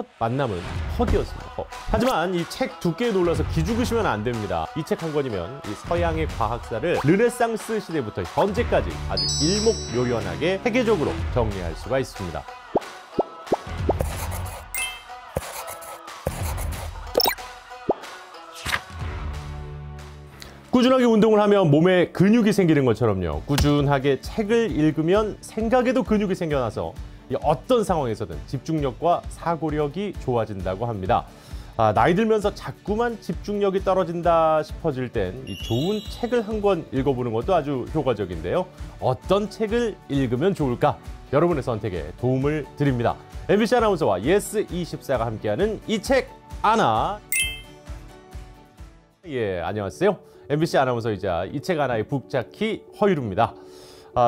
첫 만남은 허기였습니다. 하지만 이 책 두께에 놀라서 기죽으시면 안 됩니다. 이 책 한 권이면 이 서양의 과학사를 르네상스 시대부터 현재까지 아주 일목요연하게 체계적으로 정리할 수가 있습니다. 꾸준하게 운동을 하면 몸에 근육이 생기는 것처럼요. 꾸준하게 책을 읽으면 생각에도 근육이 생겨나서 어떤 상황에서든 집중력과 사고력이 좋아진다고 합니다. 나이 들면서 자꾸만 집중력이 떨어진다 싶어질 땐 이 좋은 책을 한 권 읽어보는 것도 아주 효과적인데요. 어떤 책을 읽으면 좋을까? 여러분의 선택에 도움을 드립니다. MBC 아나운서와 예스24가 함께하는 이 책 아나. 예, 안녕하세요. MBC 아나운서이자 이 책 하나의 북자키 허유루입니다.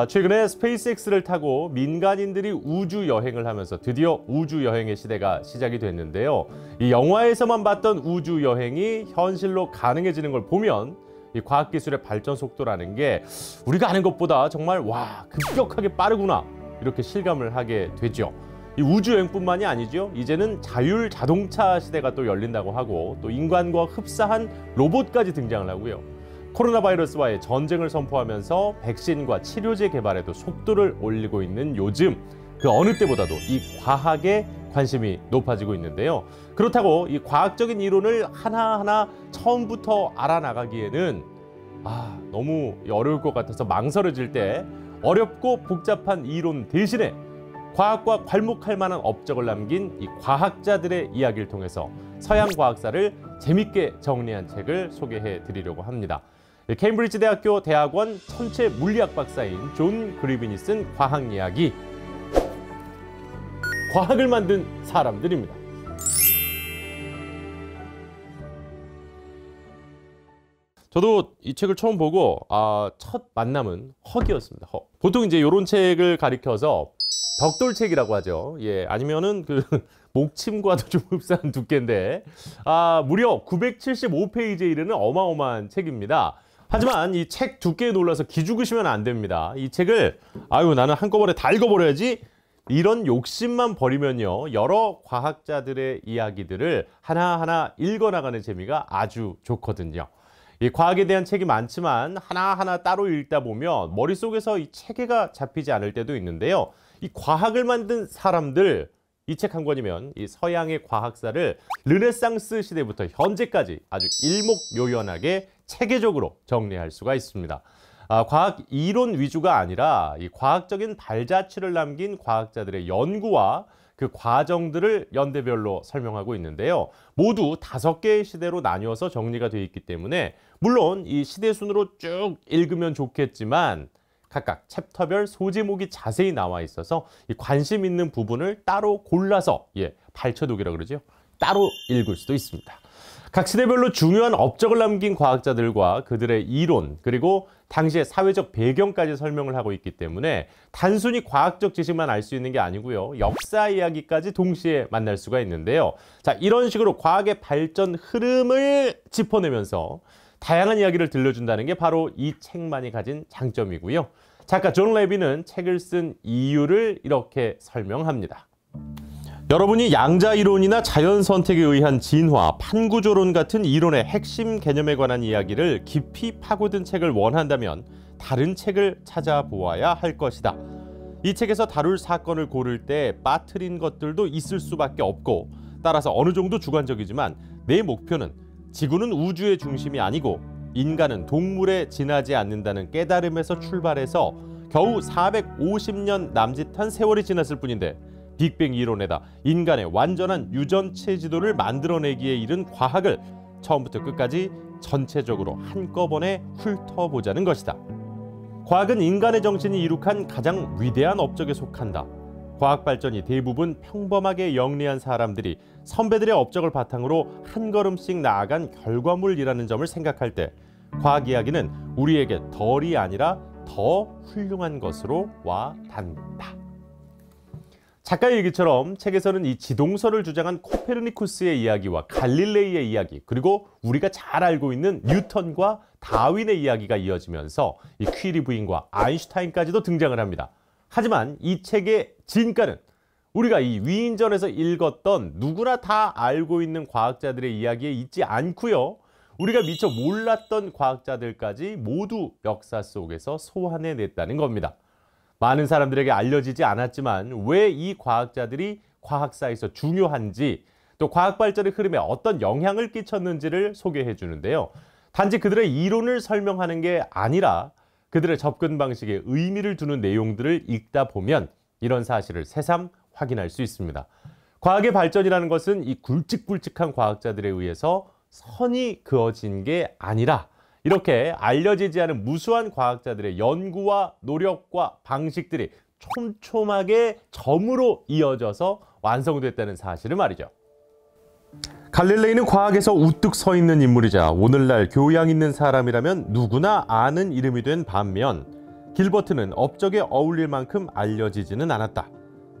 최근에 스페이스X를 타고 민간인들이 우주 여행을 하면서 드디어 우주 여행의 시대가 시작이 됐는데요. 이 영화에서만 봤던 우주 여행이 현실로 가능해지는 걸 보면 이 과학기술의 발전 속도라는 게 우리가 아는 것보다 정말 급격하게 빠르구나 이렇게 실감을 하게 되죠. 이 우주여행뿐만이 아니죠. 이제는 자율 자동차 시대가 또 열린다고 하고 또 인간과 흡사한 로봇까지 등장을 하고요. 코로나 바이러스와의 전쟁을 선포하면서 백신과 치료제 개발에도 속도를 올리고 있는 요즘 그 어느 때보다도 이 과학에 관심이 높아지고 있는데요. 그렇다고 이 과학적인 이론을 하나하나 처음부터 알아나가기에는 너무 어려울 것 같아서 망설여질 때 어렵고 복잡한 이론 대신에 과학과 괄목할 만한 업적을 남긴 이 과학자들의 이야기를 통해서 서양 과학사를 재밌게 정리한 책을 소개해 드리려고 합니다. 케임브리지 대학교 대학원 천체 물리학 박사인 존 그리빈이 쓴 과학 이야기, 과학을 만든 사람들입니다. 저도 이 책을 처음 보고 첫 만남은 허기였습니다. 보통 이제 이런 책을 가리켜서 벽돌책이라고 하죠. 예, 아니면은 그 목침과도 좀 흡사한 두께인데 무려 975페이지에 이르는 어마어마한 책입니다. 하지만 이 책 두께에 놀라서 기죽으시면 안 됩니다. 이 책을 나는 한꺼번에 다 읽어버려야지 이런 욕심만 버리면요. 여러 과학자들의 이야기들을 하나하나 읽어나가는 재미가 아주 좋거든요. 이 과학에 대한 책이 많지만 하나하나 따로 읽다 보면 머릿속에서 이 체계가 잡히지 않을 때도 있는데요. 이 과학을 만든 사람들, 이 책 한 권이면 이 서양의 과학사를 르네상스 시대부터 현재까지 아주 일목요연하게 체계적으로 정리할 수가 있습니다. 과학 이론 위주가 아니라 이 과학적인 발자취를 남긴 과학자들의 연구와 그 과정들을 연대별로 설명하고 있는데요. 모두 5개의 시대로 나뉘어서 정리가 되어 있기 때문에 물론 이 시대 순으로 쭉 읽으면 좋겠지만 각각 챕터별 소제목이 자세히 나와 있어서 이 관심 있는 부분을 따로 골라서 발췌독이라고 그러죠. 따로 읽을 수도 있습니다. 각 시대별로 중요한 업적을 남긴 과학자들과 그들의 이론 그리고 당시의 사회적 배경까지 설명을 하고 있기 때문에 단순히 과학적 지식만 알 수 있는 게 아니고요. 역사 이야기까지 동시에 만날 수가 있는데요. 자, 이런 식으로 과학의 발전 흐름을 짚어내면서 다양한 이야기를 들려준다는 게 바로 이 책만이 가진 장점이고요. 작가 존 레비는 책을 쓴 이유를 이렇게 설명합니다. 여러분이 양자 이론이나 자연 선택에 의한 진화, 판구조론 같은 이론의 핵심 개념에 관한 이야기를 깊이 파고든 책을 원한다면 다른 책을 찾아보아야 할 것이다. 이 책에서 다룰 사건을 고를 때 빠뜨린 것들도 있을 수밖에 없고 따라서 어느 정도 주관적이지만 내 목표는 지구는 우주의 중심이 아니고 인간은 동물에 지나지 않는다는 깨달음에서 출발해서 겨우 450년 남짓한 세월이 지났을 뿐인데 빅뱅 이론에다 인간의 완전한 유전체 지도를 만들어내기에 이른 과학을 처음부터 끝까지 전체적으로 한꺼번에 훑어보자는 것이다. 과학은 인간의 정신이 이룩한 가장 위대한 업적에 속한다. 과학 발전이 대부분 평범하게 영리한 사람들이 선배들의 업적을 바탕으로 한 걸음씩 나아간 결과물이라는 점을 생각할 때 과학 이야기는 우리에게 덜이 아니라 더 훌륭한 것으로 와 닿는다. 작가의 얘기처럼 책에서는 이 지동설을 주장한 코페르니쿠스의 이야기와 갈릴레이의 이야기 그리고 우리가 잘 알고 있는 뉴턴과 다윈의 이야기가 이어지면서 이 퀴리 부인과 아인슈타인까지도 등장을 합니다. 하지만 이 책의 진가는 우리가 이 위인전에서 읽었던 누구나 다 알고 있는 과학자들의 이야기에 있지 않고요. 우리가 미처 몰랐던 과학자들까지 모두 역사 속에서 소환해냈다는 겁니다. 많은 사람들에게 알려지지 않았지만 왜 이 과학자들이 과학사에서 중요한지, 또 과학 발전의 흐름에 어떤 영향을 끼쳤는지를 소개해 주는데요. 단지 그들의 이론을 설명하는 게 아니라 그들의 접근 방식에 의미를 두는 내용들을 읽다 보면 이런 사실을 새삼 확인할 수 있습니다. 과학의 발전이라는 것은 이 굵직굵직한 과학자들에 의해서 선이 그어진 게 아니라 이렇게 알려지지 않은 무수한 과학자들의 연구와 노력과 방식들이 촘촘하게 점으로 이어져서 완성됐다는 사실을 말이죠. 갈릴레이는 과학에서 우뚝 서 있는 인물이자 오늘날 교양 있는 사람이라면 누구나 아는 이름이 된 반면 길버트는 업적에 어울릴 만큼 알려지지는 않았다.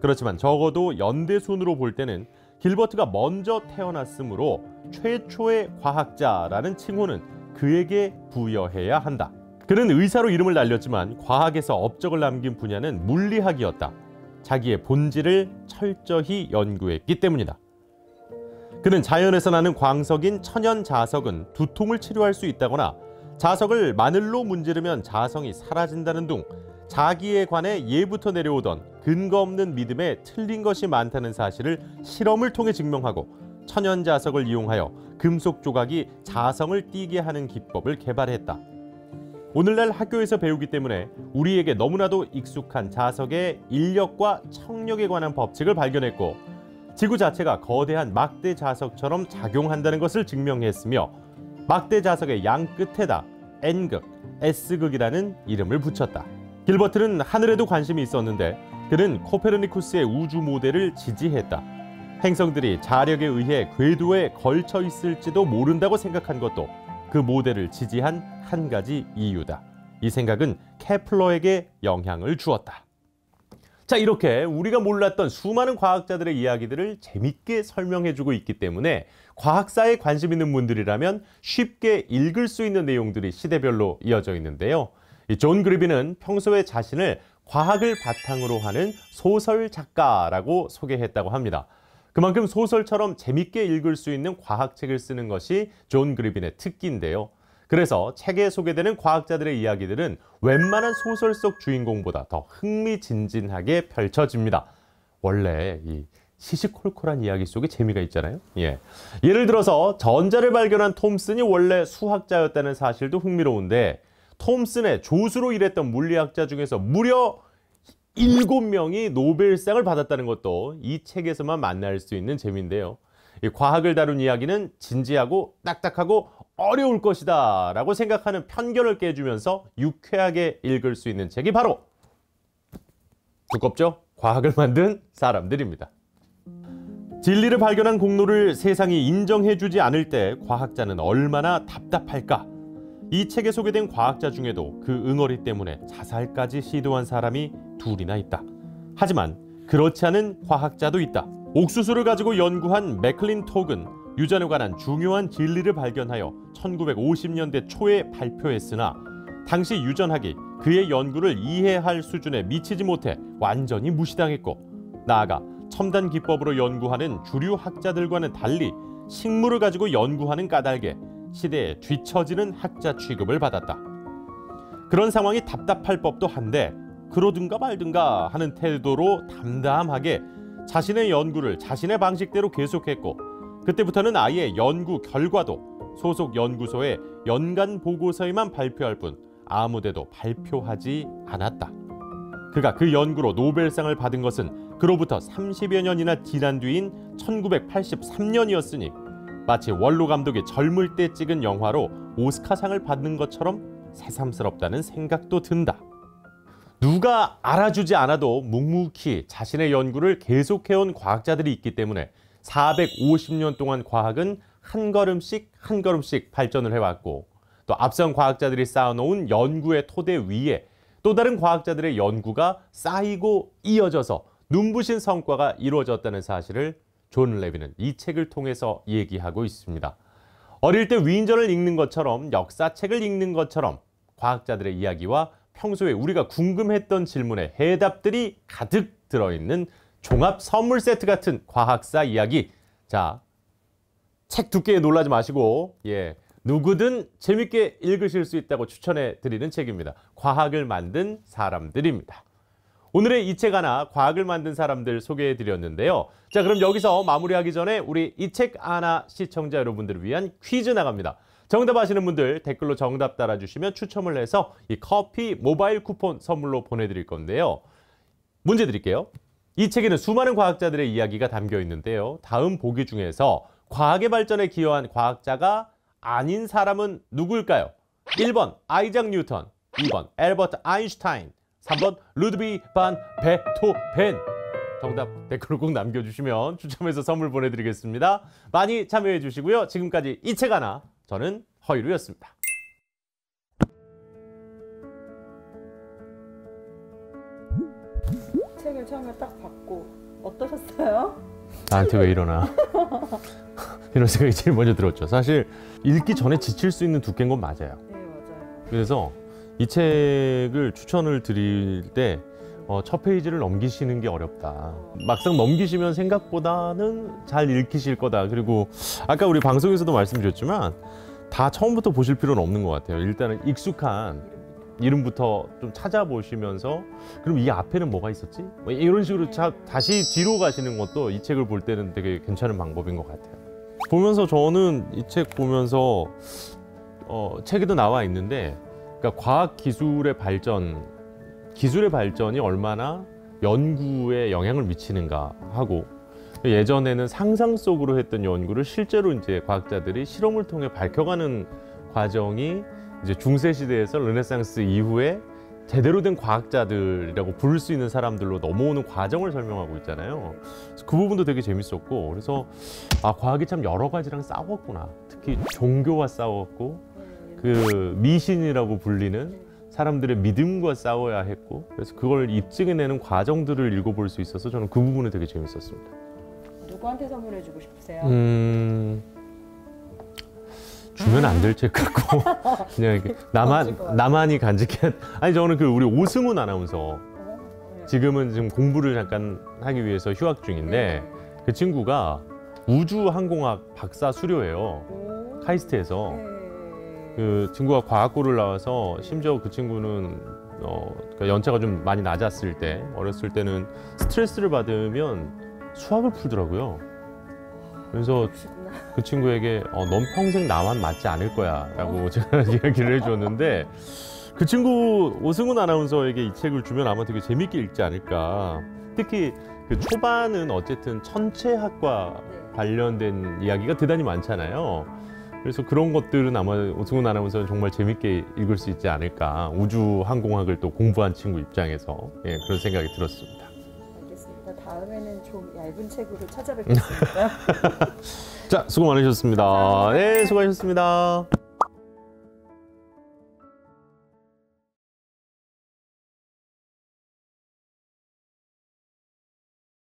그렇지만 적어도 연대순으로 볼 때는 길버트가 먼저 태어났으므로 최초의 과학자라는 칭호는 그에게 부여해야 한다. 그는 의사로 이름을 날렸지만 과학에서 업적을 남긴 분야는 물리학이었다. 자기의 본질을 철저히 연구했기 때문이다. 그는 자연에서 나는 광석인 천연 자석은 두통을 치료할 수 있다거나 자석을 마늘로 문지르면 자성이 사라진다는 등 자기에 관해 예부터 내려오던 근거 없는 믿음에 틀린 것이 많다는 사실을 실험을 통해 증명하고 천연 자석을 이용하여 금속 조각이 자성을 띠게 하는 기법을 개발했다. 오늘날 학교에서 배우기 때문에 우리에게 너무나도 익숙한 자석의 인력과 청력에 관한 법칙을 발견했고 지구 자체가 거대한 막대 자석처럼 작용한다는 것을 증명했으며 막대 자석의 양 끝에다 N극, S극이라는 이름을 붙였다. 길버트는 하늘에도 관심이 있었는데 그는 코페르니쿠스의 우주 모델을 지지했다. 행성들이 자력에 의해 궤도에 걸쳐 있을지도 모른다고 생각한 것도 그 모델을 지지한 한 가지 이유다. 이 생각은 케플러에게 영향을 주었다. 자, 이렇게 우리가 몰랐던 수많은 과학자들의 이야기들을 재밌게 설명해주고 있기 때문에 과학사에 관심 있는 분들이라면 쉽게 읽을 수 있는 내용들이 시대별로 이어져 있는데요. 존 그리빈은 평소에 자신을 과학을 바탕으로 하는 소설 작가라고 소개했다고 합니다. 그만큼 소설처럼 재밌게 읽을 수 있는 과학책을 쓰는 것이 존 그리빈의 특기인데요. 그래서 책에 소개되는 과학자들의 이야기들은 웬만한 소설 속 주인공보다 더 흥미진진하게 펼쳐집니다. 원래 이 시시콜콜한 이야기 속에 재미가 있잖아요. 예를 들어서 전자를 발견한 톰슨이 원래 수학자였다는 사실도 흥미로운데 톰슨의 조수로 일했던 물리학자 중에서 무려 7명이 노벨상을 받았다는 것도 이 책에서만 만날 수 있는 재미인데요. 이 과학을 다룬 이야기는 진지하고 딱딱하고 어려울 것이다 라고 생각하는 편견을 깨주면서 유쾌하게 읽을 수 있는 책이 바로 두껍죠? 과학을 만든 사람들입니다. 진리를 발견한 공로를 세상이 인정해주지 않을 때 과학자는 얼마나 답답할까? 이 책에 소개된 과학자 중에도 그 응어리 때문에 자살까지 시도한 사람이 둘이나 있다. 하지만 그렇지 않은 과학자도 있다. 옥수수를 가지고 연구한 맥클린톡은 유전에 관한 중요한 진리를 발견하여 1950년대 초에 발표했으나 당시 유전학이 그의 연구를 이해할 수준에 미치지 못해 완전히 무시당했고 나아가 첨단 기법으로 연구하는 주류 학자들과는 달리 식물을 가지고 연구하는 까닭에 시대에 뒤처지는 학자 취급을 받았다. 그런 상황이 답답할 법도 한데 그러든가 말든가 하는 태도로 담담하게 자신의 연구를 자신의 방식대로 계속했고 그때부터는 아예 연구 결과도 소속 연구소의 연간 보고서에만 발표할 뿐 아무데도 발표하지 않았다. 그가 그 연구로 노벨상을 받은 것은 그로부터 30여 년이나 지난 뒤인 1983년이었으니 마치 원로 감독이 젊을 때 찍은 영화로 오스카상을 받는 것처럼 새삼스럽다는 생각도 든다. 누가 알아주지 않아도 묵묵히 자신의 연구를 계속해온 과학자들이 있기 때문에 450년 동안 과학은 한 걸음씩 한 걸음씩 발전을 해왔고 또 앞선 과학자들이 쌓아놓은 연구의 토대 위에 또 다른 과학자들의 연구가 쌓이고 이어져서 눈부신 성과가 이루어졌다는 사실을 존 레빈은 이 책을 통해서 얘기하고 있습니다. 어릴 때 위인전을 읽는 것처럼 역사책을 읽는 것처럼 과학자들의 이야기와 평소에 우리가 궁금했던 질문에 해답들이 가득 들어있는 종합 선물 세트 같은 과학사 이야기. 자, 책 두께에 놀라지 마시고 누구든 재밌게 읽으실 수 있다고 추천해 드리는 책입니다. 과학을 만든 사람들입니다. 오늘의 이 책 하나, 과학을 만든 사람들 소개해 드렸는데요. 자, 그럼 여기서 마무리하기 전에 우리 이 책 하나 시청자 여러분들을 위한 퀴즈 나갑니다. 정답 아시는 분들 댓글로 정답 달아주시면 추첨을 해서 이 커피 모바일 쿠폰 선물로 보내드릴 건데요. 문제 드릴게요. 이 책에는 수많은 과학자들의 이야기가 담겨 있는데요. 다음 보기 중에서 과학의 발전에 기여한 과학자가 아닌 사람은 누구일까요? 1번 아이작 뉴턴, 2번 엘버트 아인슈타인, 3번 루드비 반 베토벤. 정답 댓글로 꼭 남겨주시면 추첨해서 선물 보내드리겠습니다. 많이 참여해 주시고요. 지금까지 이 책 하나, 저는 허이루였습니다. 책을 처음에 딱 받고 어떠셨어요? 나한테 왜 이러나 이런 생각이 제일 먼저 들었죠. 사실 읽기 전에 지칠 수 있는 두께인 건 맞아요. 네, 맞아요. 그래서 이 책을 추천을 드릴 때 첫 페이지를 넘기시는 게 어렵다. 막상 넘기시면 생각보다는 잘 읽히실 거다. 그리고 아까 우리 방송에서도 말씀드렸지만 다 처음부터 보실 필요는 없는 것 같아요. 일단은 익숙한 이름부터 좀 찾아보시면서 그럼 이 앞에는 뭐가 있었지? 뭐 이런 식으로 다시 뒤로 가시는 것도 이 책을 볼 때는 되게 괜찮은 방법인 것 같아요. 보면서 저는 이 책 보면서 책에도 나와 있는데, 그러니까 과학 기술의 발전이 얼마나 연구에 영향을 미치는가 하고, 예전에는 상상 속으로 했던 연구를 실제로 이제 과학자들이 실험을 통해 밝혀가는 과정이 이제 중세 시대에서 르네상스 이후에 제대로 된 과학자들이라고 부를 수 있는 사람들로 넘어오는 과정을 설명하고 있잖아요. 그래서 그 부분도 되게 재밌었고, 그래서 과학이 참 여러 가지랑 싸웠구나. 특히 종교와 싸웠고, 그 미신이라고 불리는 사람들의 믿음과 싸워야 했고, 그래서 그걸 입증해내는 과정들을 읽어볼 수 있어서 저는 그 부분이 되게 재밌었습니다. 누구한테 선물해주고 싶으세요? 주면 안 될 책 같고 그냥 이렇게 나만이 간직해. 아니, 저는 그 우리 오승훈 아나운서, 지금은 지금 공부를 잠깐 하기 위해서 휴학 중인데, 그 친구가 우주항공학 박사 수료예요. 카이스트에서. 그 친구가 과학고를 나와서, 심지어 그 친구는 그러니까 연차가 좀 많이 낮았을 때, 어렸을 때는 스트레스를 받으면 수학을 풀더라고요. 그래서 그 친구에게 넌 평생 나만 맞지 않을 거야 라고 제가 이야기를 해줬는데, 그 친구 오승훈 아나운서에게 이 책을 주면 아마 되게 재밌게 읽지 않을까. 특히 그 초반은 어쨌든 천체학과 관련된 이야기가 대단히 많잖아요. 그래서 그런 것들은 아마 오승훈 아나운서는 정말 재밌게 읽을 수 있지 않을까. 우주항공학을 또 공부한 친구 입장에서 그런 생각이 들었습니다. 알겠습니다. 다음에는 좀 얇은 책으로 찾아뵙겠습니다. 자, 수고 많으셨습니다. 네, 수고하셨습니다.